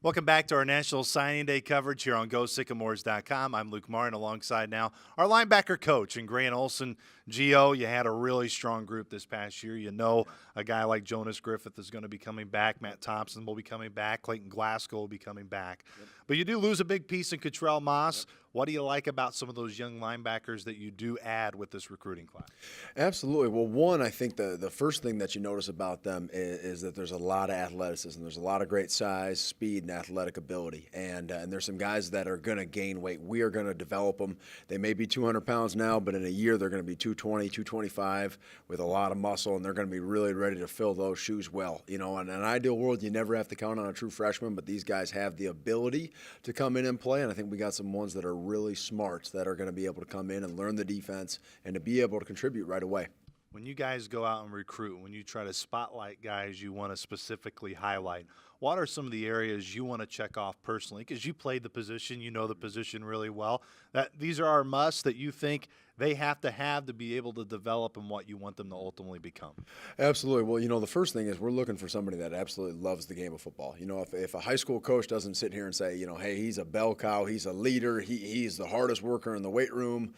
Welcome back to our National Signing Day coverage here on GoSycamores.com. I'm Luke Martin alongside now our linebacker coach and Grant Olson. Gio, you had a really strong group this past year. You know a guy like Jonas Griffith is going to be coming back. Matt Thompson will be coming back. Clayton Glasgow will be coming back. But you do lose a big piece in Cottrell Moss. What do you like about some of those young linebackers that you do add with this recruiting class? Absolutely. Well, one, I think the first thing that you notice about them is that there's a lot of athleticism. There's a lot of great size, speed, and athletic ability. And there's some guys that are going to gain weight. We are going to develop them. They may be 200 pounds now, but in a year they're going to be 220, 225 with a lot of muscle, and they're going to be really ready to fill those shoes well. You know, in an ideal world, you never have to count on a true freshman, but these guys have the ability to come in and play, and I think we got some ones that are really smart that are going to be able to come in and learn the defense and to be able to contribute right away. When you guys go out and recruit, when you try to spotlight guys you want to specifically highlight, what are some of the areas you want to check off personally? Because you played the position, you know the position really well. That these are our musts that you think they have to be able to develop and what you want them to ultimately become. Absolutely. Well, you know, the first thing is we're looking for somebody that absolutely loves the game of football. You know, if a high school coach doesn't sit here and say, you know, hey, he's a bell cow, he's a leader, he's the hardest worker in the weight room,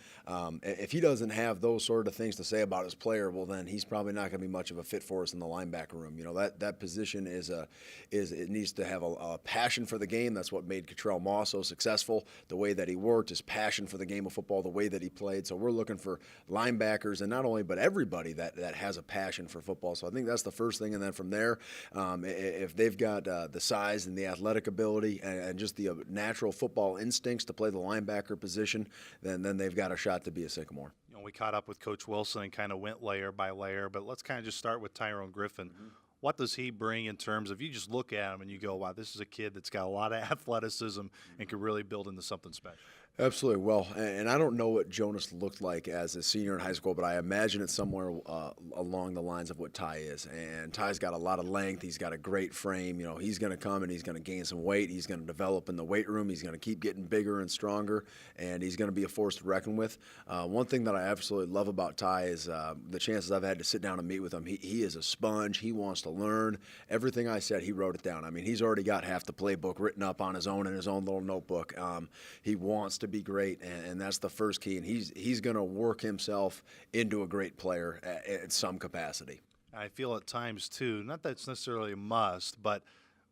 if he doesn't have those sort of things to say about his player, well, then he's probably not going to be much of a fit for us in the linebacker room. You know, that position it needs to have a passion for the game. That's what made Cottrell Moss so successful. The way that he worked, his passion for the game of football, the way that he played. So we're looking for linebackers, and not only, but everybody that has a passion for football. So I think that's the first thing. And then from there, if they've got the size and the athletic ability and just the natural football instincts to play the linebacker position, then they've got a shot to be a Sycamore. You know, we caught up with Coach Wilson and kind of went layer by layer, but let's kind of just start with Tyrone Griffin. What does he bring in terms of, you just look at him and you go, wow, this is a kid that's got a lot of athleticism and could really build into something special? Absolutely. Well, and I don't know what Jonas looked like as a senior in high school, but I imagine it's somewhere along the lines of what Ty is. And Ty's got a lot of length. He's got a great frame. You know, he's going to come and he's going to gain some weight. He's going to develop in the weight room. He's going to keep getting bigger and stronger, and he's going to be a force to reckon with. One thing that I absolutely love about Ty is the chances I've had to sit down and meet with him. He is a sponge. He wants to learn. Everything I said, he wrote it down. I mean, he's already got half the playbook written up on his own in his own little notebook. He wants to be great, and that's the first key. And he's going to work himself into a great player at some capacity. I feel at times, too, not that it's necessarily a must, but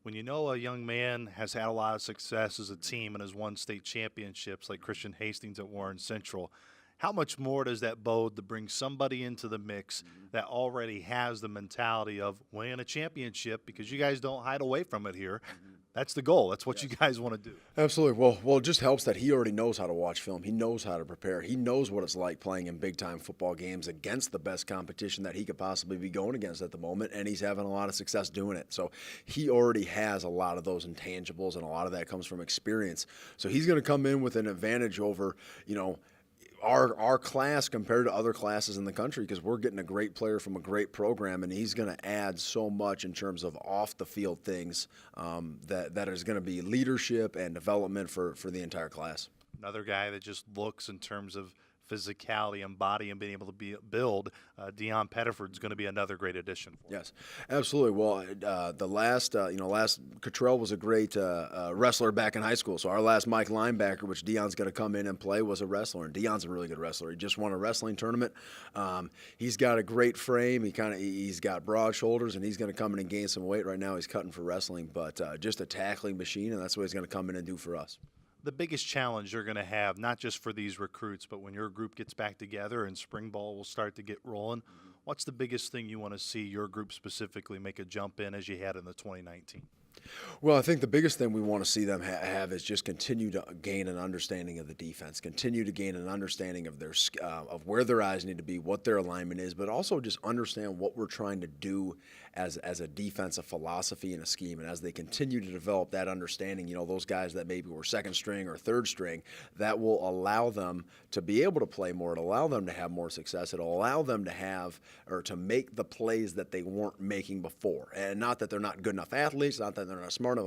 when you know a young man has had a lot of success as a team and has won state championships like Christian Hastings at Warren Central, how much more does that bode to bring somebody into the mix that already has the mentality of winning a championship, because you guys don't hide away from it here. That's the goal. That's what you guys want to do. Absolutely. Well, it just helps that he already knows how to watch film. He knows how to prepare. He knows what it's like playing in big-time football games against the best competition that he could possibly be going against at the moment, and he's having a lot of success doing it. So he already has a lot of those intangibles, and a lot of that comes from experience. So he's going to come in with an advantage over, you know, our class compared to other classes in the country, because we're getting a great player from a great program, and he's going to add so much in terms of off-the-field things that is going to be leadership and development for the entire class. Another guy that just looks in terms of physicality and body and being able to build, Deion Pettiford's going to be another great addition for Yes, absolutely. Well, the last Cottrell was a great wrestler back in high school. So our last Mike linebacker, which Deion's going to come in and play, was a wrestler. And Deion's a really good wrestler. He just won a wrestling tournament. He's got a great frame. He's got broad shoulders, and he's going to come in and gain some weight. Right now he's cutting for wrestling, but just a tackling machine, and that's what he's going to come in and do for us. The biggest challenge you're going to have, not just for these recruits, but when your group gets back together and spring ball will start to get rolling, what's the biggest thing you want to see your group specifically make a jump in as you had in the 2019? Well, I think the biggest thing we want to see them have is just continue to gain an understanding of the defense, continue to gain an understanding of of where their eyes need to be, what their alignment is, but also just understand what we're trying to do as a defensive philosophy and a scheme. And as they continue to develop that understanding, you know, those guys that maybe were second string or third string, that will allow them to be able to play more. It'll allow them to have more success. It'll allow them to have or to make the plays that they weren't making before. And not that they're not good enough athletes, not that they're not smart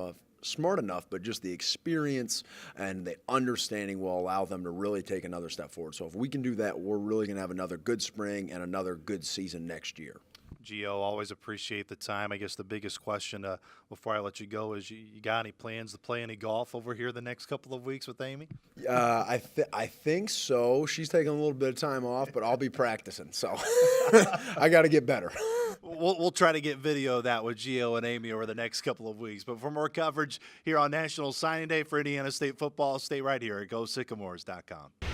enough, but just the experience and the understanding will allow them to really take another step forward. So if we can do that, we're really going to have another good spring and another good season next year. Gio, always appreciate the time. I guess the biggest question before I let you go is you got any plans to play any golf over here the next couple of weeks with Amy? I think so. She's taking a little bit of time off, but I'll be practicing. So I got to get better. We'll try to get video of that with Gio and Amy over the next couple of weeks. But for more coverage here on National Signing Day for Indiana State football, stay right here at GoSycamores.com.